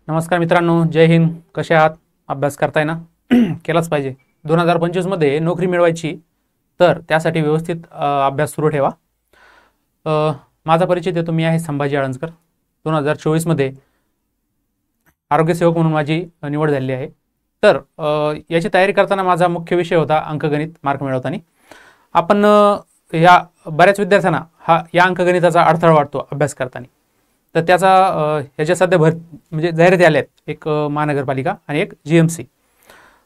नमस्कार मित्रांनो, जय हिंद. कसे आहात? अभ्यास करताय ना? केलाच पाहिजे. 2025 मध्ये नोकरी मिळवायची तर त्यासाठी व्यवस्थित अभ्यास सुरू ठेवा. माझा परिचय देतो. मी आहे संभाजी आळंजकर. 2024 मध्ये आरोग्यसेवक म्हणून माझी निवड झालेली आहे. तर याची तयारी करताना माझा मुख्य विषय होता अंकगणित. मार्क मिळवताना आपण या बऱ्याच विद्यार्थ्यांना या अंकगणिताचा अडथळा वाटतो अभ्यास करताना. तर त्याचा याच्या सध्या म्हणजे जाहिराती आल्या आहेत, एक महानगरपालिका आणि एक GMC.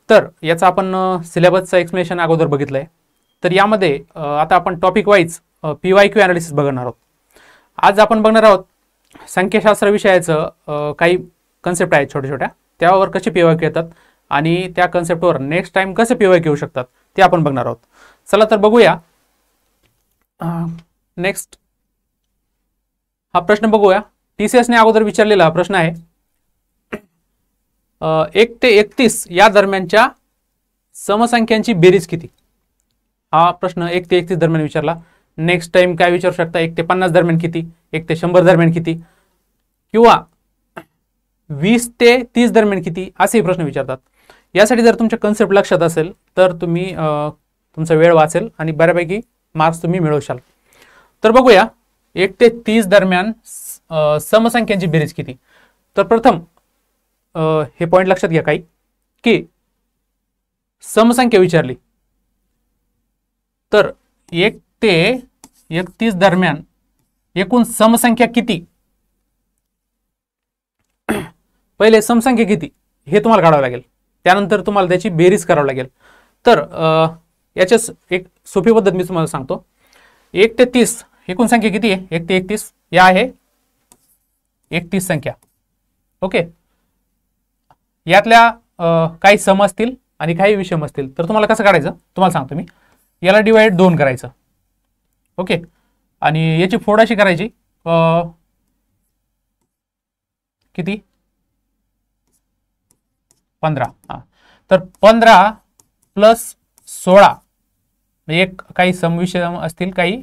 तर याचा आपण सिलेबसचं एक्सप्लेनेशन अगोदर बघितलं आहे. तर यामध्ये आता आपण टॉपिक वाईज PYQ ॲनालिसिस बघणार आहोत. आज आपण बघणार आहोत संख्याशास्त्र विषयाचं काही कन्सेप्ट आहेत छोट्या छोट्या, त्यावर कसे PYQ येतात आणि त्या कन्सेप्टवर नेक्स्ट टाइम कसे PYQ येऊ शकतात ते आपण बघणार आहोत. चला तर बघूया. नेक्स्ट हा प्रश्न बघूया. TCS ने अगोदर विचारलेला प्रश्न आहे 1 ते 31 या दरम्यानच्या समसंख्यांची बेरीज किती. हा प्रश्न 1 ते 31 दरम्यान विचारला. नेक्स्ट टाइम काय विचारू शकता, 1 ते 50 दरम्यान किती, 1 ते 100 दरम्यान किती, किंवा 20 ते 30 दरम्यान किती, असे प्रश्न विचारतात. यासाठी जर तुमच्या कन्सेप्ट लक्षात असेल तर तुम्ही तुमचा वेळ वाचेल आणि बऱ्यापैकी मार्क्स तुम्ही मिळवशाल. तर बघूया 1 ते 30 दरम्यान समसंख्यांची बेरीज किती. तर प्रथम हे पॉइंट लक्षात घ्या काही, की समसंख्या विचारली तर 1 ते 31 दरम्यान एकूण समसंख्या किती. पहिले समसंख्या किती हे तुम्हाला काढावं लागेल, त्यानंतर तुम्हाला त्याची बेरीज करावं लागेल. तर याच्याच एक सोपी पद्धत मी तुम्हाला सांगतो. 1 ते 30 एकूण संख्या किती आहे, 1 ते 31 या आहे 31 संख्या. ओके, यातल्या काही सम असतील आणि काही विषम असतील. तर तुम्हाला कसं काढायचं तुम्हाला सांगतो मी. याला डिवाइड 2 करायचं. ओके, आणि याची फोड अशी करायची किती 15. हां, तर 15 प्लस 16 म्हणजे एक काही सम विषम असतील, काही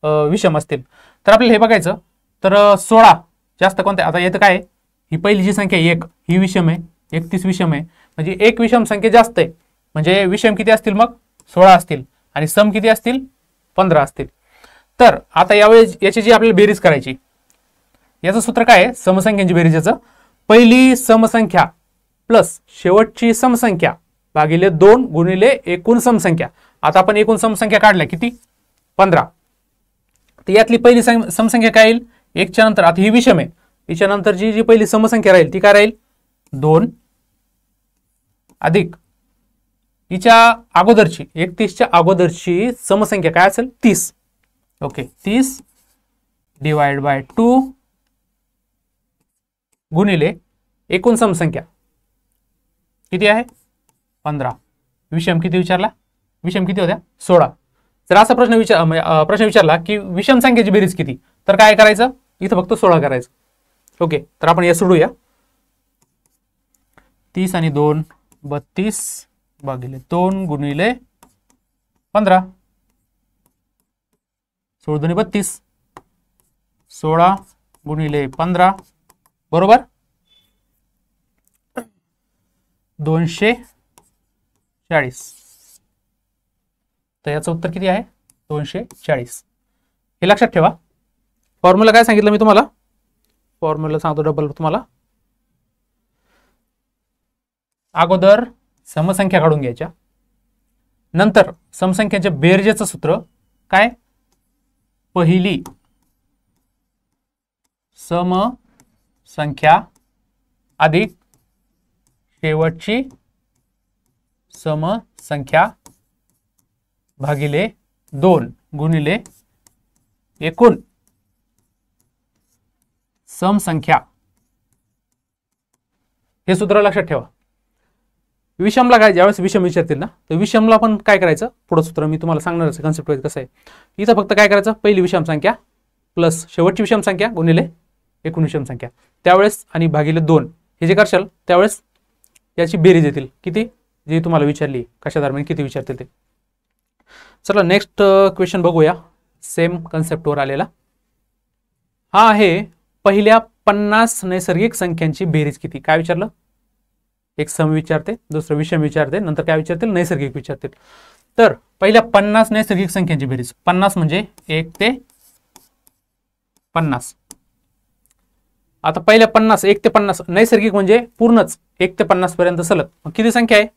विषम असतील. तर आपल्याला हे बघायचं. तर 16 जास्त कोणत्या, आता येतं काय, ही पहिली जी संख्या 1 ही विषम आहे, 31 विषम आहे, म्हणजे एक विषम संख्या जास्त आहे. म्हणजे विषम किती असतील मग 16 असतील आणि सम किती असतील 15 असतील. तर आता यावेळेस याची जी आपल्याला बेरीज करायची, याचं सूत्र काय आहे, समसंख्यांची बेरीज. याचं पहिली समसंख्या प्लस शेवटची समसंख्या भागिले 2 गुणिले एकूण समसंख्या. आता आपण एकूण समसंख्या काढल्या किती 15. तर यातली पहिली समसंख्या काय येईल 1 च्या नंतर, आता ही विषम आहे, हिच्या नंतरची जी पहिली समसंख्या राहील ती काय राहील 2 अधिक हिच्या अगोदरची 31च्या अगोदरची समसंख्या काय असेल 30. ओके, 30 डिवाइड बाय 2 गुणिले एकूण समसंख्या किती आहे 15. विषम किती विचारला, विषम किती होत्या 16. जर असा प्रश्न विचारला की विषम संख्येची बेरीज किती, तर काय करायचं, इथं फक्त 16 करायचं. ओके, तर आपण या सोडूया. 30 आणि 2 32 भागिले 2 गुणिले 15, 16 2 32, 16 गुणिले 15 बरोबर 240. तर याचं उत्तर किती आहे 240. हे लक्षात ठेवा. फॉर्म्युला काय सांगितलं मी तुम्हाला, फॉर्म्युला सांगतो डबल तुम्हाला. अगोदर समसंख्या काढून घ्यायच्या, नंतर समसंख्यांच्या बेरजेचं सूत्र काय, पहिली समसंख्या अधिक शेवटची समसंख्या भागिले 2 गुणिले एकूण समसंख्या. हे सूत्र लक्षात ठेवा. विषमला काय, ज्यावेळेस विषम विचारतील ना, तर विषमला पण काय करायचं, पुढं सूत्र मी तुम्हाला सांगणार कन्सेप्ट कसं आहे. इथं फक्त काय करायचं, पहिली विषम संख्या प्लस शेवटची विषम संख्या गुणिले एकूण विषम संख्या, त्यावेळेस आणि भागिले 2 हे जे करशाल त्यावेळेस याची बेरीज येतील किती, जी तुम्हाला विचारली कशा दरम्यान किती विचारतील ते. चला नेक्स्ट क्वेश्चन बघूया. सेम कन्सेप्टवर आलेला हा आहे पहिल्या 50 नैसर्गिक संख्यांची बेरीज किती? काय विचारलं? एक सम विचारते, दुसरं विषम विचारते, नंतर काय विचारतील? नैसर्गिक विचारतील. तर पहिल्या 50 नैसर्गिक संख्यांची बेरीज. 50 म्हणजे 1 ते 50. आता पहिल्या 50, 1 ते 50 नैसर्गिक म्हणजे पूर्णच 1 ते 50 पर्यंत सलग. मग किती संख्या आहे?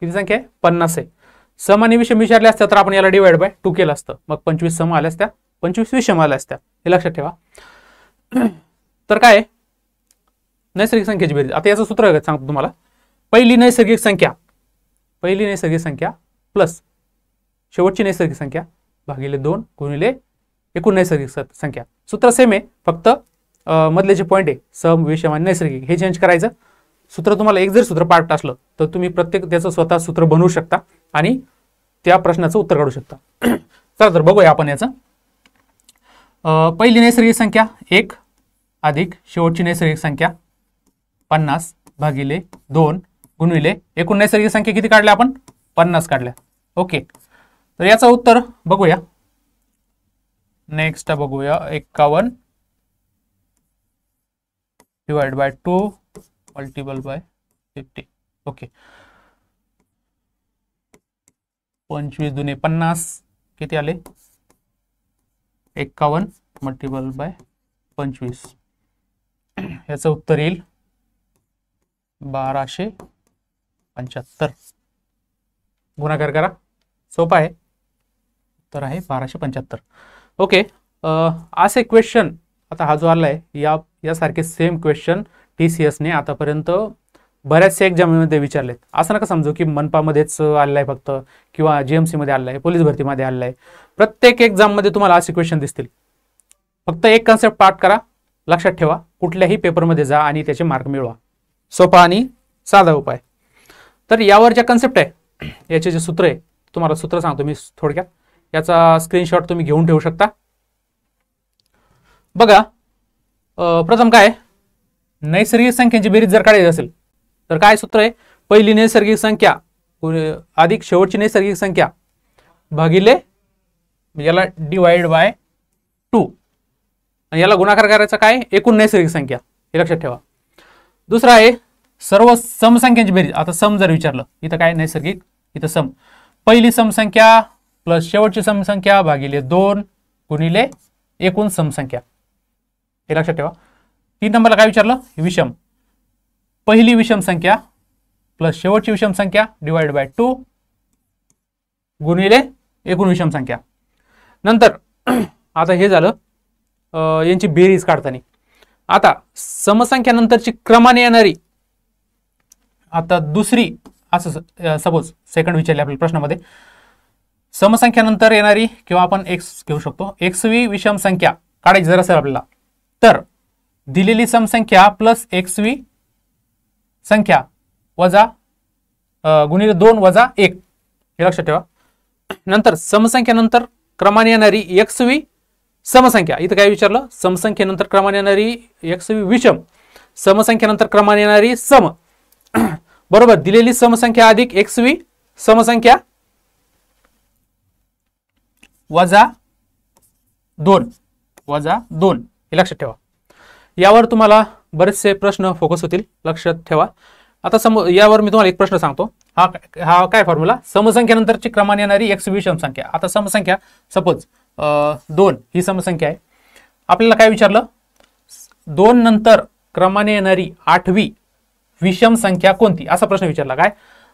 किती संख्या आहे? 50 आहे. सम आणि विषम विचारले असत्या तर आपण याला डिवाइड बाय 2 केलं असतं. मग 25 सम आल्या असत्या, 25 विषम आल्या असत्या. हे लक्षात ठेवा. तर काय नैसर्गिक संख्येची बेरीज. आता याचं सूत्र सांगतो तुम्हाला. पहिली नैसर्गिक संख्या प्लस शेवटची नैसर्गिक संख्या भागिले 2 गुणिले एकूण नैसर्गिक संख्या. सूत्र सेम आहे, फक्त मधले जे पॉईंट आहे सम विषम आणि नैसर्गिक हे चेंज करायचं. सूत्र तुम्हाला एक जर सूत्र पाठ असलं तर तुम्ही प्रत्येक त्याचं स्वतः सूत्र बनवू शकता आणि त्या प्रश्नाचं उत्तर काढू शकता. चला तर बघूया आपण याचं. पहिली नैसर्गिक संख्या 1 अधिक शेवटची नैसर्गिक संख्या 50 भागिले 2 गुणिले एकूण नैसर्गिक संख्या किती काढल्या आपण? 50 काढल्या. ओके, तर याचं उत्तर बघूया. नेक्स्ट बघूया 51 divide by 2 multiple bye 50. Okay, 25 दुने 50 किती आले? 51 मल्टिपल बाय 25. याचं उत्तर येईल 1275. गुणाकार करा, सोपा आहे. उत्तर आहे 1275. ओके, असे क्वेश्चन आता हा जो आलाय यासारखे सेम क्वेश्चन TCSने आतापर्यंत बऱ्याचशा एक्झाममध्ये विचारलेत. असं नका समजू की मनपामध्येच आलेलं आहे फक्त किंवा GMC मध्ये आलेलं आहे, पोलीस भरतीमध्ये आलेलं आहे. प्रत्येक एक्झाममध्ये तुम्हाला असे क्वेश्चन दिसतील. फक्त एक कन्सेप्ट पाठ करा, लक्षात ठेवा, कुठल्याही पेपरमध्ये जा आणि त्याचे मार्क मिळवा. सोपा आणि साधा उपाय. तर यावर ज्या कन्सेप्ट आहे याचे जे सूत्र आहे तुम्हाला सूत्र सांगतो मी थोडक्यात. याचा स्क्रीनशॉट तुम्ही घेऊन ठेवू शकता. बघा, प्रथम काय नैसर्गिक संख्यांची बेरीज जर काढायची असेल तर काय सूत्र आहे? पहिली नैसर्गिक संख्या अधिक शेवटची नैसर्गिक संख्या भागिले याला डिवाइड बाय 2 आणि याला गुणाकार करायचा काय? एकूण नैसर्गिक संख्या. हे लक्षात ठेवा. दुसरा आहे सर्व समसंख्यांची बेरीज. आता सम जर विचारलं, इथं काय नैसर्गिक, इथं सम. पहिली समसंख्या प्लस शेवटची समसंख्या भागिले 2 गुणिले एकूण समसंख्या. हे लक्षात ठेवा. 3 नंबरला काय विचारलं? विषम. पहिली विषम संख्या प्लस शेवटची विषम संख्या डिवाइड बाय 2 गुणिले एकूण विषम संख्या. नंतर आता हे झालं यांची बेरीज काढताना. आता समसंख्यानंतरची क्रमाने येणारी, आता दुसरी, असं सपोज सेकंड विचारले आपल्या प्रश्नामध्ये, समसंख्यानंतर येणारी किंवा आपण एक्स घेऊ शकतो, एक्सवी विषम संख्या काढायची जर असेल आपल्याला तर दिलेली समसंख्या प्लस एक्सवी संख्या वजा गुणिले 2 वजा 1. हे लक्षात ठेवा. नंतर समसंख्यानंतर क्रमाने येणारी एक्सवी समसंख्या. इथं काय विचारलं? समसंख्येनंतर क्रमाने येणारी एक्सवी विषम, समसंख्येनंतर क्रमाने येणारी सम. बरोबर, दिलेली समसंख्या अधिक एक्सवी समसंख्या वजा 2 हे लक्षात ठेवा. यावर तुम्हाला बरेचसे प्रश्न फोकस होतील, लक्षात ठेवा. आता यावर मी तुम्हाला एक प्रश्न सांगतो. हा काय फॉर्म्युला? समसंख्येनंतरची क्रमाने येणारी एक्स विषम संख्या. आता समसंख्या सपोज 2 ही समसंख्या आहे. आपल्याला काय विचारलं? 2 नंतर क्रमाने येणारी 8वी विषम संख्या कोणती, असा प्रश्न विचारला. काय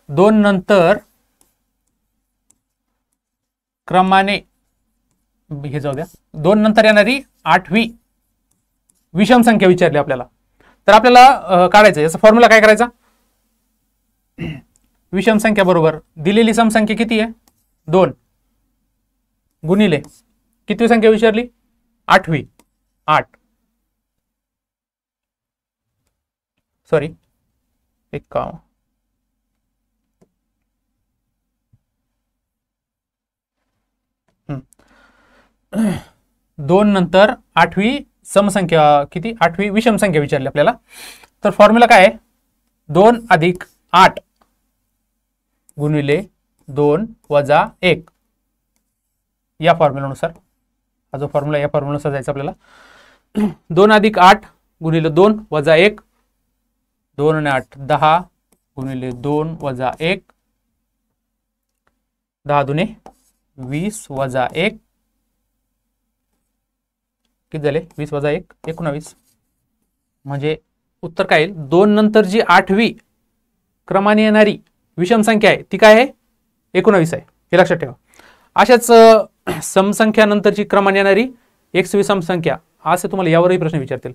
2 नंतर क्रमाने, हे जाऊ द्या, 2 नंतर येणारी 8वी विषम संख्या विचारली आपल्याला. तर आपल्याला काढायचं याचा फॉर्म्युला काय करायचा? विषम संख्या बरोबर दिलेली समसंख्या किती आहे? 2 गुणिले कितवी संख्या विचारली? 8वी. 8 सॉरी 51. 2 नंतर 8वी समसंख्या किती? 8वी विषम संख्या विचारली आपल्याला. तर फॉर्म्युला काय आहे? 2 अधिक 8 गुणिले 2 वजा 1 या फॉर्म्युलानुसार. हा जो फॉर्म्युला, या फॉर्म्युलानुसार जायचं आपल्याला. 2 अधिक 8 गुणिले 2 वजा 1, 2 आणि 8 10 गुणिले 2 वजा 1, 10 दुने 20 वजा 1, किती झाले 20 वजा 1 19. म्हणजे उत्तर काय येईल, 2 नंतर जी 8वी क्रमाने येणारी विषम संख्या आहे ती काय आहे 19 आहे, हे लक्षात ठेवा. अशाच समसंख्यानंतरची क्रमाने येणारी 1वी समसंख्या, असे तुम्हाला यावरही प्रश्न विचारतील.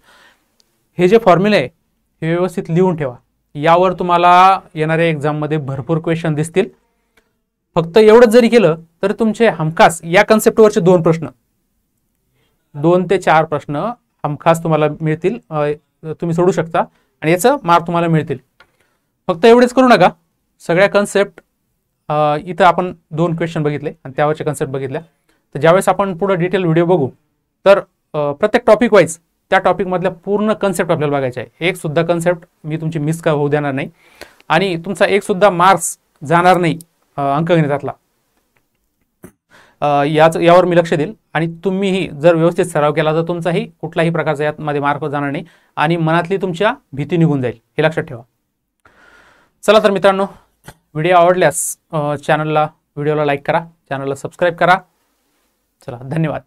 हे जे फॉर्म्युले आहे हे व्यवस्थित लिहून ठेवा, यावर तुम्हाला येणाऱ्या एक्झाममध्ये भरपूर क्वेश्चन दिसतील. फक्त एवढंच जरी केलं तर तुमचे हमखास या कन्सेप्टवरचे 2 प्रश्न, 2 ते 4 प्रश्न हमखास तुम्हाला मिळतील, तुम्ही सोडू शकता आणि याचं मार्क तुम्हाला मिळतील. फक्त एवढेच करू नका, सगळ्या कन्सेप्ट इथं आपण 2 क्वेश्चन बघितले आणि त्यावरचे कन्सेप्ट बघितल्या. तर ज्यावेळेस आपण पुढे डिटेल व्हिडिओ बघू तर प्रत्येक टॉपिक वाईज त्या टॉपिकमधल्या पूर्ण कन्सेप्ट आपल्याला बघायचे आहे. एक सुद्धा कन्सेप्ट मी तुमची मिस होऊ देणार नाही आणि तुमचा एक सुद्धा मार्क्स जाणार नाही अंकगणितातला. यावर मी लक्ष देईल आणि तुम्हीही जर व्यवस्थित सराव केला तर तुमचाही कुठलाही प्रकारचा यामध्ये मार्क जाणार नाही आणि मनातली तुमच्या भीती निघून जाईल, हे लक्षात ठेवा. चला तर मित्रांनो, व्हिडिओ आवडल्यास व्हिडिओला लाईक करा, चॅनलला सबस्क्राईब करा. चला, धन्यवाद.